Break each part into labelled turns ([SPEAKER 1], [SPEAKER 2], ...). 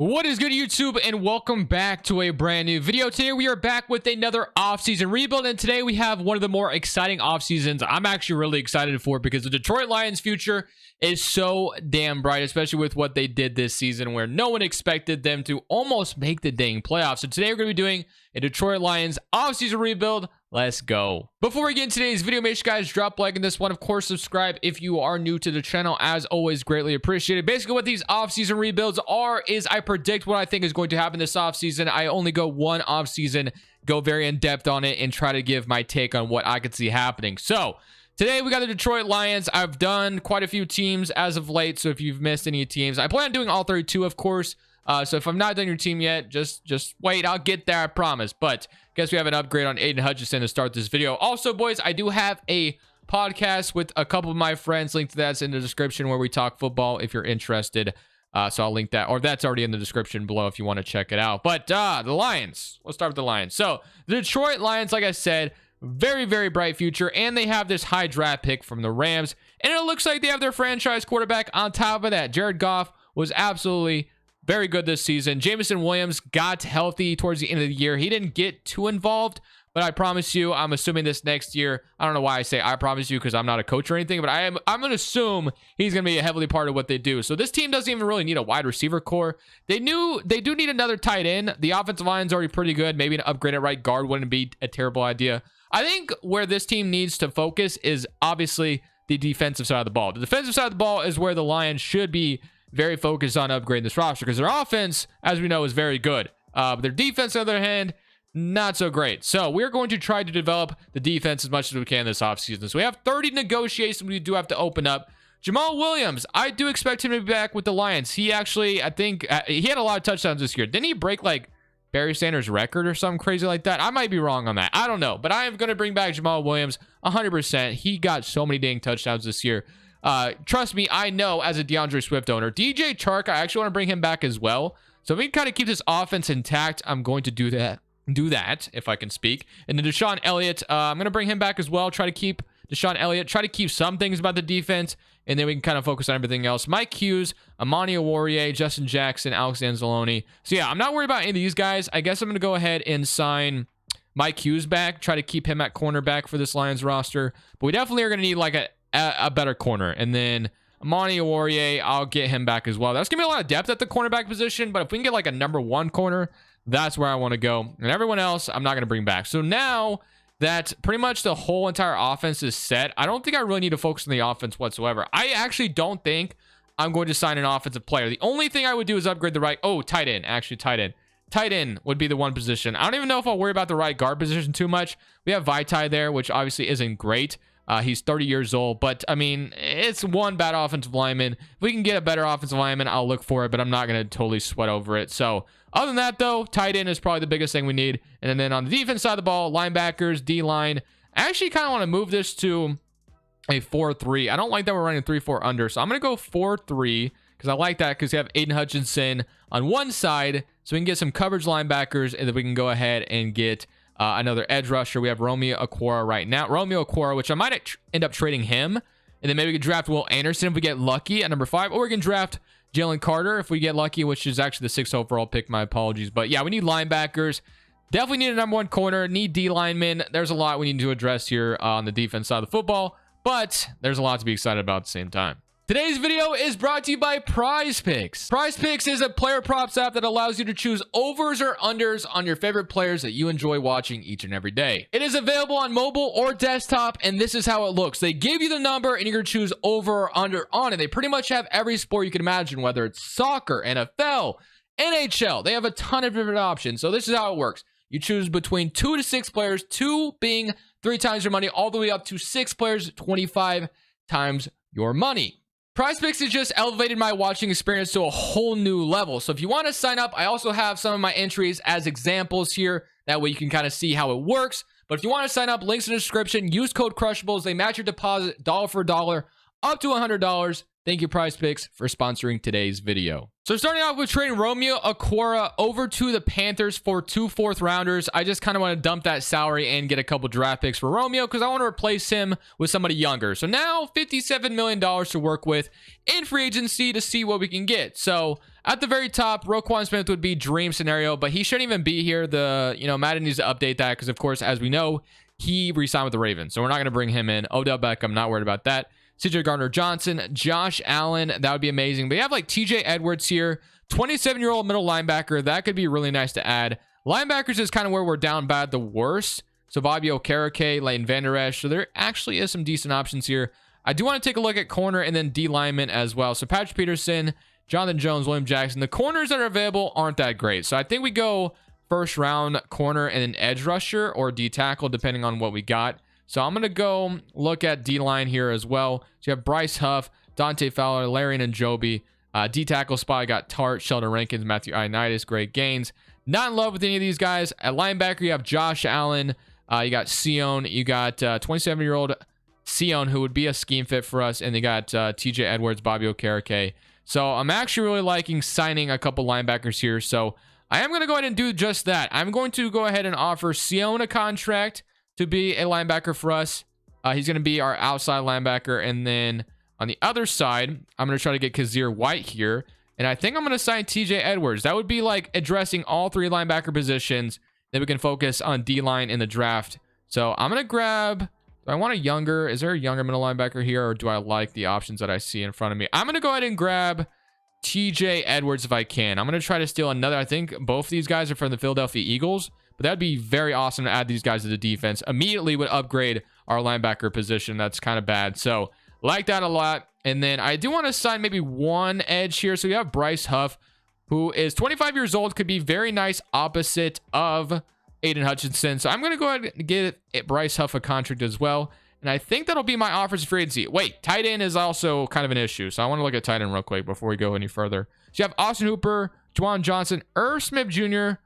[SPEAKER 1] What is good, YouTube, and welcome back to a brand new video. Today we are back with another offseason rebuild, and today we have one of the more exciting off seasons I'm actually really excited for, because the Detroit Lions future is so damn bright, especially with what they did this season where no one expected them to almost make the dang playoffs. So today we're going to be doing a Detroit Lions offseason rebuild. Let's go. Before we get into today's video, make sure you guys drop a like on this one. Of course, subscribe if you are new to the channel. As always, greatly appreciated. Basically, what these offseason rebuilds are is I predict what I think is going to happen this offseason. I only go one offseason, go very in-depth on it, and try to give my take on what I could see happening. So today we got the Detroit Lions. I've done quite a few teams as of late, so if you've missed any teams, I plan on doing all 32, of course. So if I'm not done your team yet, just wait. I'll get there, I promise. But guess we have an upgrade on Aiden Hutchinson to start this video. Also, boys, I do have a podcast with a couple of my friends. Link to that's in the description, where we talk football if you're interested. So I'll link that, or that's already in the description below if you want to check it out. But the Lions, let's start with the Lions. So the Detroit Lions, like I said, very, very bright future, and they have this high draft pick from the Rams, and it looks like they have their franchise quarterback on top of that. Jared Goff was absolutely very good this season. Jameson Williams got healthy towards the end of the year. He didn't get too involved, but I promise you, I'm assuming this next year, I don't know why I say I promise you, because I'm not a coach or anything, but I'm going to assume he's going to be a heavily part of what they do. So this team doesn't even really need a wide receiver core. They do need another tight end. The offensive line's already pretty good. Maybe an upgrade at right guard wouldn't be a terrible idea. I think where this team needs to focus is obviously the defensive side of the ball. The defensive side of the ball is where the Lions should be very focused on upgrading this roster, because their offense, as we know, is very good. But their defense, on the other hand, not so great. So we're going to try to develop the defense as much as we can this offseason. So we have 30 negotiations we do have to open up. Jamal Williams, I do expect him to be back with the Lions. He actually, I think, he had a lot of touchdowns this year. Didn't he break like Barry Sanders' record or something crazy like that? I might be wrong on that. I don't know. But I am going to bring back Jamal Williams 100%. He got so many dang touchdowns this year. Trust me, I know as a DeAndre Swift owner. DJ Chark, I actually want to bring him back as well. So if we can kind of keep this offense intact, I'm going to do that if I can speak. And then Deshaun Elliott, I'm going to bring him back as well. Try to keep Deshaun Elliott. Try to keep some things about the defense, and then we can kind of focus on everything else. Mike Hughes, Amani Oruwariye, Justin Jackson, Alex Anzalone. So yeah, I'm not worried about any of these guys. I guess I'm going to go ahead and sign Mike Hughes back. Try to keep him at cornerback for this Lions roster. But we definitely are going to need like a better corner. And then Amani Oruwariye, I'll get him back as well. That's gonna be a lot of depth at the cornerback position, but if we can get like a #1 corner, that's where I want to go. And everyone else, I'm not gonna bring back. So now that pretty much the whole entire offense is set, I don't think I really need to focus on the offense whatsoever. I actually don't think I'm going to sign an offensive player. The only thing I would do is upgrade the right, tight end. Actually, tight end would be the one position. I don't even know if I'll worry about the right guard position too much. We have Vaitai there, which obviously isn't great. He's 30 years old, but I mean, it's one bad offensive lineman. If we can get a better offensive lineman, I'll look for it, but I'm not going to totally sweat over it. So other than that, though, tight end is probably the biggest thing we need. And then on the defense side of the ball, linebackers, D-line, I actually kind of want to move this to a 4-3. I don't like that we're running 3-4 under, so I'm going to go 4-3 because I like that, because we have Aiden Hutchinson on one side, so we can get some coverage linebackers, and then we can go ahead and get another edge rusher. We have Romeo Okwara right now. Romeo Okwara, which I might end up trading him. And then maybe we could draft Will Anderson if we get lucky at #5. Or we can draft Jalen Carter if we get lucky, which is actually the 6th overall pick. My apologies. But yeah, we need linebackers. Definitely need a #1 corner. Need D linemen. There's a lot we need to address here on the defense side of the football. But there's a lot to be excited about at the same time. Today's video is brought to you by Prize Picks. Prize Picks is a player props app that allows you to choose overs or unders on your favorite players that you enjoy watching each and every day. It is available on mobile or desktop, and this is how it looks. They give you the number, and you're going to choose over or under on it. They pretty much have every sport you can imagine, whether it's soccer, NFL, NHL. They have a ton of different options. So this is how it works. You choose between 2 to 6 players, 2 being 3 times your money, all the way up to 6 players, 25 times your money. PrizePicks has just elevated my watching experience to a whole new level. So if you want to sign up, I also have some of my entries as examples here. That way you can kind of see how it works. But if you want to sign up, links in the description. Use code Crushables. They match your deposit dollar for dollar up to $100. Thank you, Prize Picks, for sponsoring today's video. So starting off with trading Romeo Okwara over to the Panthers for 2 4th-rounders. I just kind of want to dump that salary and get a couple draft picks for Romeo because I want to replace him with somebody younger. So now $57 million to work with in free agency to see what we can get. So at the very top, Roquan Smith would be dream scenario, but he shouldn't even be here. Madden needs to update that because, of course, as we know, he re-signed with the Ravens. So we're not going to bring him in. Odell Beckham, not worried about that. CJ Gardner-Johnson, Josh Allen, that would be amazing. But you have like TJ Edwards here, 27-year-old middle linebacker. That could be really nice to add. Linebackers is kind of where we're down bad the worst. So Bobby Okereke, Leighton Vander Esch. So there actually is some decent options here. I do want to take a look at corner and then D lineman as well. So Patrick Peterson, Jonathan Jones, William Jackson. The corners that are available aren't that great. So I think we go first round corner and an edge rusher or D tackle depending on what we got. So I'm going to go look at D-line here as well. So you have Bryce Huff, Dante Fowler, Larian and Joby. D-tackle spot, I got Tart, Sheldon Rankins, Matthew Ioannidis, Greg Gaines. Not in love with any of these guys. At linebacker, you have Josh Allen. You got Sion. You got 27-year-old Sion, who would be a scheme fit for us. And you got TJ Edwards, Bobby Okereke. So I'm actually really liking signing a couple linebackers here. So I am going to go ahead and do just that. I'm going to go ahead and offer Sion a contract to be a linebacker for us. He's going to be our outside linebacker. And then on the other side, I'm going to try to get Kazir White here. And I think I'm going to sign TJ Edwards. That would be like addressing all 3 linebacker positions. Then we can focus on D-line in the draft. So I'm going to grab, do I want a younger, is there a younger middle linebacker here? Or do I like the options that I see in front of me? I'm going to go ahead and grab TJ Edwards if I can. I'm going to try to steal another. I think both of these guys are from the Philadelphia Eagles. But that'd be very awesome to add these guys to the defense. Immediately would upgrade our linebacker position. That's kind of bad. So like that a lot. And then I do want to sign maybe one edge here. So we have Bryce Huff, who is 25 years old, could be very nice opposite of Aiden Hutchinson. So I'm going to go ahead and get Bryce Huff a contract as well. And I think that'll be my offers for agency. Wait, tight end is also kind of an issue. So I want to look at tight end real quick before we go any further. So you have Austin Hooper, Juwan Johnson, Irv Smith Jr.,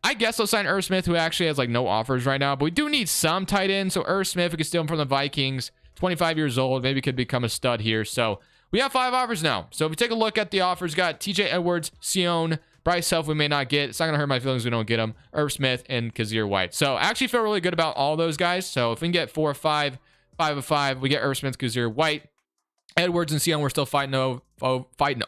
[SPEAKER 1] I guess I'll sign Irv Smith, who actually has like no offers right now, but we do need some tight end. So Irv Smith, we could steal him from the Vikings, 25 years old, maybe could become a stud here. So we have 5 offers now. So if we take a look at the offers, got TJ Edwards, Sion, Bryce Huff, we may not get. It's not going to hurt my feelings if we don't get him. Irv Smith and Kazir White. So I actually feel really good about all those guys. So if we can get 4 of 5, 5 of 5, we get Irv Smith, Kazir White. Edwards and Sion, we're still fighting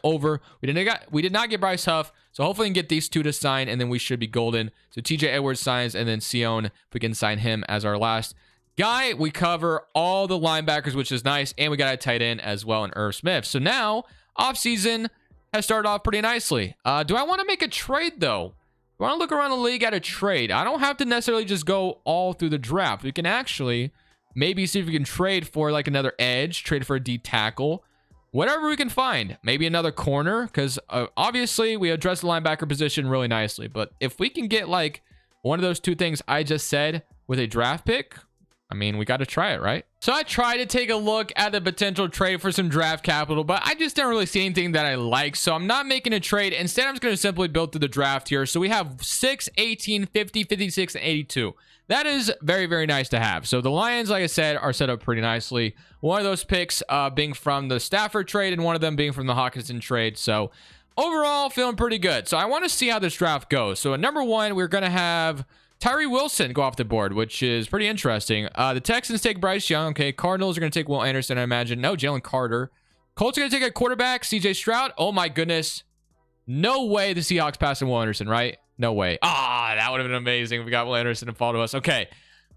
[SPEAKER 1] over. We did not get Bryce Huff, so hopefully we can get these 2 to sign, and then we should be golden. So TJ Edwards signs, and then Sion, if we can sign him as our last guy. We cover all the linebackers, which is nice, and we got a tight end as well in Irv Smith. So now, offseason has started off pretty nicely. Do I want to make a trade, though? I want to look around the league at a trade. I don't have to necessarily just go all through the draft. We can actually maybe see if we can trade for like another edge, trade for a D tackle, whatever we can find. Maybe another corner, because obviously we address the linebacker position really nicely. But if we can get like one of those 2 things I just said with a draft pick, I mean, we got to try it, right? So I tried to take a look at the potential trade for some draft capital, but I just didn't really see anything that I like. So I'm not making a trade. Instead, I'm just going to simply build through the draft here. So we have 6, 18, 50, 56, and 82. That is very, very nice to have. So the Lions, like I said, are set up pretty nicely. One of those picks being from the Stafford trade and one of them being from the Hawkinson trade. So overall, feeling pretty good. So I want to see how this draft goes. So at number 1, we're going to have Tyree Wilson go off the board, which is pretty interesting. The Texans take Bryce Young. Okay, Cardinals are going to take Will Anderson, I imagine. No, Jalen Carter. Colts are going to take a quarterback, CJ Stroud. Oh my goodness. No way the Seahawks passing Will Anderson, right? No way. That would have been amazing if we got Will Anderson to fall to us. Okay,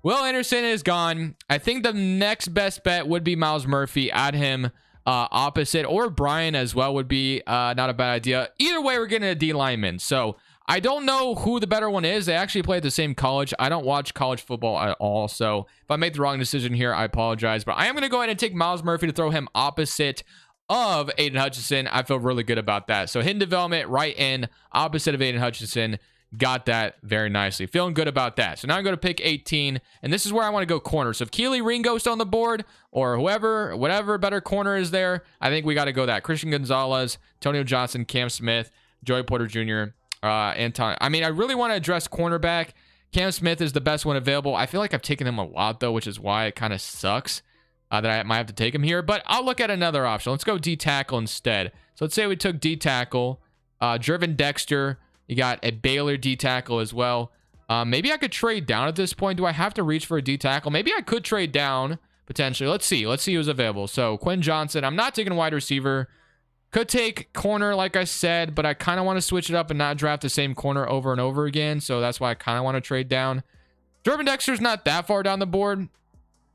[SPEAKER 1] Will Anderson is gone. I think the next best bet would be Miles Murphy. Add him opposite, or Brian as well would be not a bad idea. Either way, we're getting a D lineman. So I don't know who the better one is. They actually play at the same college. I don't watch college football at all. So if I make the wrong decision here, I apologize. But I am going to go ahead and take Miles Murphy to throw him opposite of Aiden Hutchinson. I feel really good about that. So hidden development right in opposite of Aiden Hutchinson. Got that very nicely. Feeling good about that. So now I'm going to pick 18. And this is where I want to go corner. So if Keely Ringo's on the board or whatever better corner is there, I think we got to go that. Christian Gonzalez, Antonio Johnson, Cam Smith, Joey Porter Jr., Anton. I mean, I really want to address cornerback. Cam Smith is the best one available. I feel like I've taken him a lot, though, which is why it kind of sucks. that I might have to take him here, but I'll look at another option. Let's go D tackle instead. So let's say we took D tackle, Driven Dexter. You got a Baylor D tackle as well. Maybe I could trade down at this point. Do I have to reach for a D tackle? Maybe I could trade down potentially. Let's see who's available. So Quinn Johnson. I'm not taking wide receiver. Could take corner, like I said, but I kind of want to switch it up and not draft the same corner over and over again. So that's why I kind of want to trade down. Driven Dexter's not that far down the board.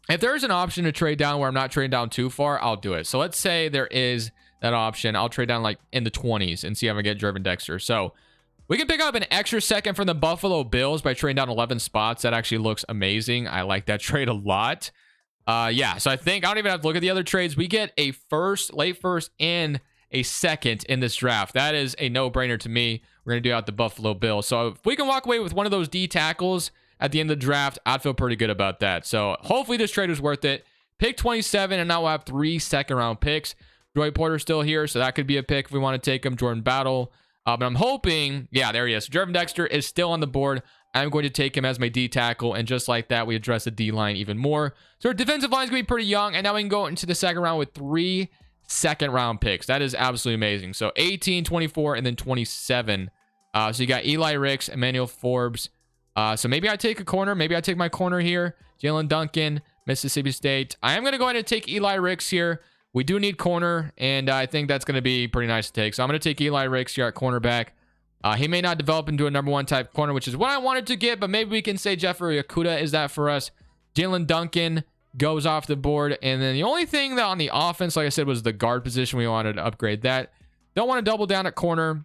[SPEAKER 1] If there's an option to trade down where I'm not trading down too far, I'll do it. So let's say there is that option. I'll trade down like in the 20s and see if I get Driven Dexter. So we can pick up an extra second from the Buffalo Bills by trading down 11 spots. That actually looks amazing. I like that trade a lot. Yeah, so I think I don't even have to look at the other trades. We get a first, late first, and a second in this draft. That is a no-brainer to me. We're going to do out the Buffalo Bills. So if we can walk away with one of those D tackles at the end of the draft, I'd feel pretty good about that. So hopefully this trade was worth it. Pick 27, and now we'll have 3 second-round picks. Joey Porter's still here, so that could be a pick if we want to take him. Jordan Battle. But I'm hoping, yeah, there he is. Driven Dexter is still on the board. I'm going to take him as my D tackle, and just like that, we address the D line even more. So our defensive line is going to be pretty young, and now we can go into the second round with 3 second-round picks. That is absolutely amazing. So 18, 24, and then 27. So you got Eli Ricks, Emmanuel Forbes. So maybe I take a corner. Maybe I take my corner here. Jalen Duncan, Mississippi State. I am going to go ahead and take Eli Ricks here. We do need corner, and I think that's going to be pretty nice to take. So I'm going to take Eli Ricks here at cornerback. He may not develop into a number 1 type corner, which is what I wanted to get, but maybe we can say Jeffrey Okudah is that for us. Jalen Duncan goes off the board. And then the only thing that on the offense, like I said, was the guard position. We wanted to upgrade that. Don't want to double down at corner.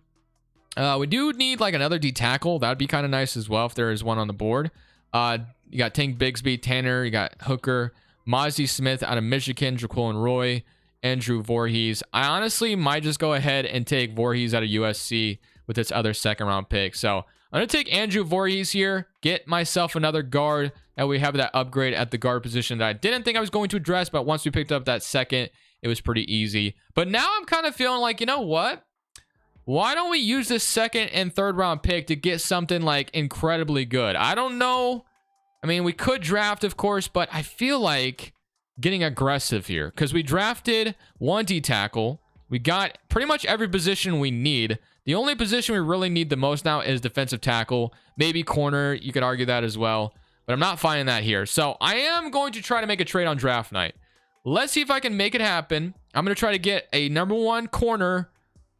[SPEAKER 1] We do need like another D tackle. That'd be kind of nice as well if there is one on the board. You got Tank Bigsby, Tanner. You got Hooker, Mozzie Smith out of Michigan, Jaquan Roy, Andrew Voorhees. I honestly might just go ahead and take Voorhees out of USC with its other second round pick. So I'm going to take Andrew Voorhees here, get myself another guard, and we have that upgrade at the guard position that I didn't think I was going to address, but once we picked up that second, it was pretty easy. But now I'm kind of feeling like, you know what? Why don't we use this second and third round pick to get something like incredibly good? I don't know. I mean, we could draft, of course, but I feel like getting aggressive here because we drafted 1 D tackle. We got pretty much every position we need. The only position we really need the most now is defensive tackle, maybe corner. You could argue that as well, but I'm not finding that here. So I am going to try to make a trade on draft night. Let's see if I can make it happen. I'm going to try to get a number 1 corner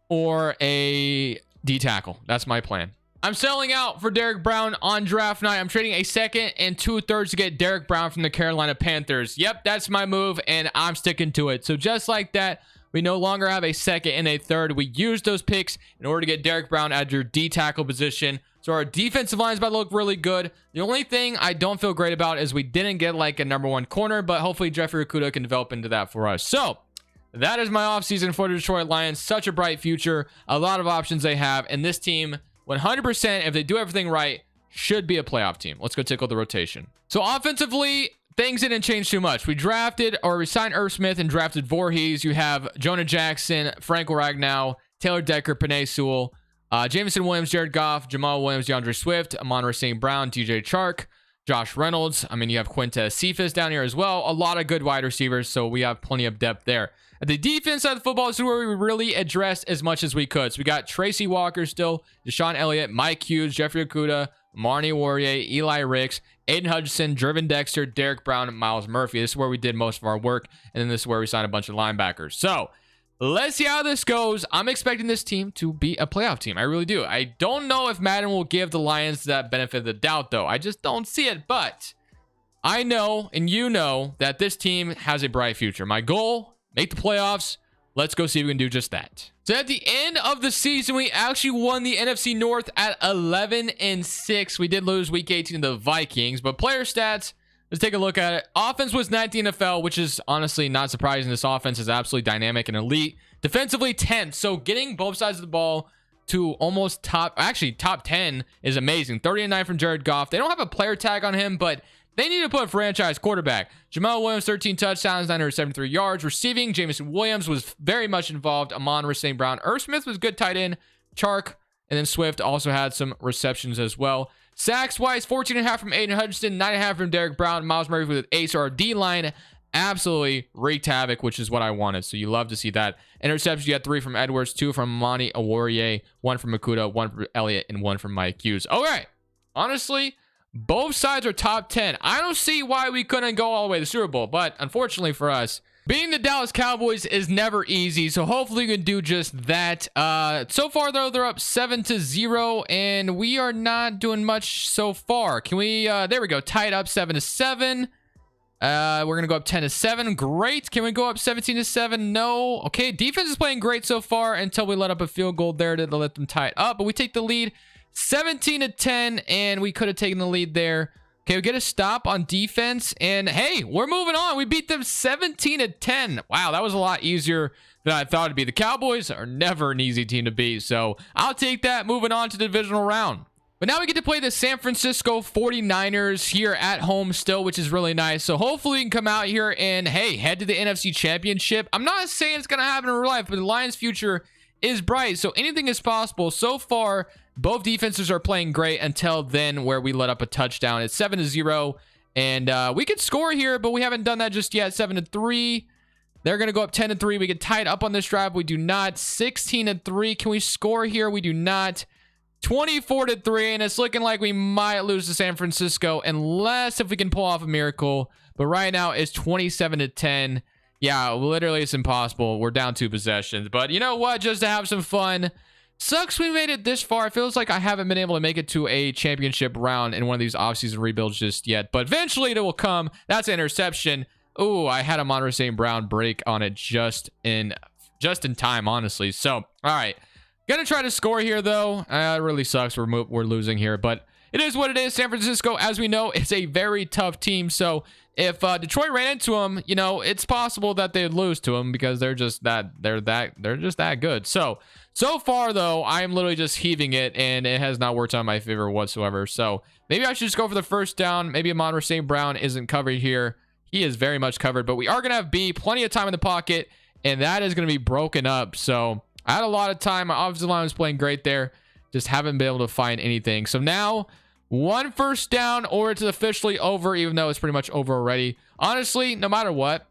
[SPEAKER 1] or a D tackle. That's my plan. I'm selling out for Derrick Brown on draft night. I'm trading a second and 2/3 to get Derrick Brown from the Carolina Panthers. Yep, that's my move, and I'm sticking to it. So just like that, we no longer have a second and a third. We used those picks in order to get Derrick Brown at your D tackle position. So our defensive line is about to look really good. The only thing I don't feel great about is we didn't get like a number 1 corner, but hopefully Jeffrey Okudah can develop into that for us. So that is my offseason for the Detroit Lions. Such a bright future. A lot of options they have. And this team, 100%, if they do everything right, should be a playoff team. Let's go tickle the rotation. So offensively, things didn't change too much. We signed Irv Smith and drafted Voorhees. You have Jonah Jackson, Franco Ragnow, Taylor Decker, Penei Sewell, Jameson Williams, Jared Goff, Jamal Williams, DeAndre Swift, Amon-Ra St. Brown, DJ Chark, Josh Reynolds. I mean, you have Quintez Cephas down here as well. A lot of good wide receivers, so we have plenty of depth there. At the defense side of the football, this is where we really addressed as much as we could. So we got Tracy Walker still, Deshaun Elliott, Mike Hughes, Jeffrey Okudah, Marnie Warrior, Eli Ricks, Aiden Hutchinson, Driven Dexter, Derrick Brown, and Miles Murphy. This is where we did most of our work, and then this is where we signed a bunch of linebackers. So let's see how this goes. I'm expecting this team to be a playoff team. I really do. I don't know if Madden will give the Lions that benefit of the doubt, though. I just don't see it, but I know, and you know, that this team has a bright future. My goal, make the playoffs. Let's go see if we can do just that. So at the end of the season, we actually won the NFC North at 11-6. We did lose week 18 to the Vikings, but player stats, let's take a look at it. Offense was 9th NFL, which is honestly not surprising. This offense is absolutely dynamic and elite. Defensively 10th. So getting both sides of the ball to almost top 10 is amazing. 30-9 from Jared Goff. They don't have a player tag on him, but they need to put a franchise quarterback. Jamal Williams, 13 touchdowns, 973 yards. Receiving, Jameson Williams was very much involved. Amon-Ra St. Brown. Irv Smith was good tight end. Chark and then Swift also had some receptions as well. Sacks-wise, 14.5 from Aiden Hutchinson, 9.5 from Derrick Brown. Miles Murphy with 8. So our D-line absolutely wreaked havoc, which is what I wanted. So you love to see that. Interceptions, you had 3 from Edwards, 2 from Monty Awarrier, 1 from Makuta, 1 from Elliott, and 1 from Mike Hughes. Okay, honestly, both sides are top 10. I don't see why we couldn't go all the way to the Super Bowl, but unfortunately for us, beating the Dallas Cowboys is never easy, so hopefully we can do just that. So far, though, they're up 7-0, and we are not doing much so far. Can we, there we go, tied up 7-7. We're going to go up 10-7. Great. Can we go up 17-7? No. Okay, defense is playing great so far until we let up a field goal there to let them tie it up, but we take the lead 17-10, and we could have taken the lead there. Okay, we get a stop on defense, and hey, we're moving on. We beat them 17-10. Wow, that was a lot easier than I thought it'd be. The Cowboys are never an easy team to beat, so I'll take that. Moving on to the divisional round. But now we get to play the San Francisco 49ers here at home still, which is really nice. So hopefully we can come out here and, hey, head to the NFC Championship. I'm not saying it's going to happen in real life, but the Lions' future is bright, so anything is possible. So far, both defenses are playing great until then, where we let up a touchdown. It's 7-0, and we could score here, but we haven't done that just yet. 7-3. They're going to go up 10-3. We get tied up on this drive. We do not. 16-3. Can we score here? We do not. 24-3, and it's looking like we might lose to San Francisco unless if we can pull off a miracle. But right now, it's 27-10. Yeah, literally, it's impossible. We're down 2 possessions. But you know what? Just to have some fun. Sucks we made it this far. It feels like I haven't been able to make it to a championship round in one of these offseason rebuilds just yet. But eventually, it will come. That's an interception. Ooh, I had a Monroe St. Brown break on it just in time, honestly. So, all right. Gonna try to score here, though. It really sucks. We're losing here. But it is what it is. San Francisco, as we know, is a very tough team. So, if Detroit ran into them, you know, it's possible that they'd lose to them because they're just that good. So far though, I am literally just heaving it, and it has not worked out in my favor whatsoever. So maybe I should just go for the first down. Maybe Amon-Ra St. Brown isn't covered here. He is very much covered, but we are gonna have B, plenty of time in the pocket, and that is gonna be broken up. So I had a lot of time. My offensive line was playing great there. Just haven't been able to find anything. So now, 1 first down, or it's officially over, even though it's pretty much over already. Honestly, no matter what,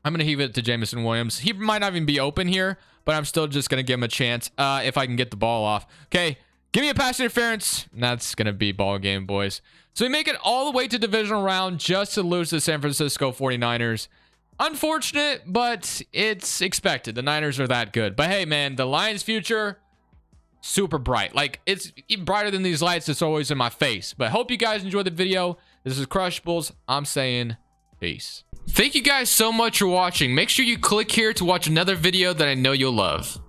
[SPEAKER 1] I'm going to heave it to Jameson Williams. He might not even be open here, but I'm still just going to give him a chance if I can get the ball off. Okay, give me a pass interference. That's going to be ball game, boys. So we make it all the way to divisional round just to lose to the San Francisco 49ers. Unfortunate, but it's expected. The Niners are that good. But hey, man, the Lions' future, super bright. Like, it's even brighter than these lights that's always in my face. But hope you guys enjoyed the video. This is Crushables. I'm saying peace. Thank you guys so much for watching. Make sure you click here to watch another video that I know you'll love.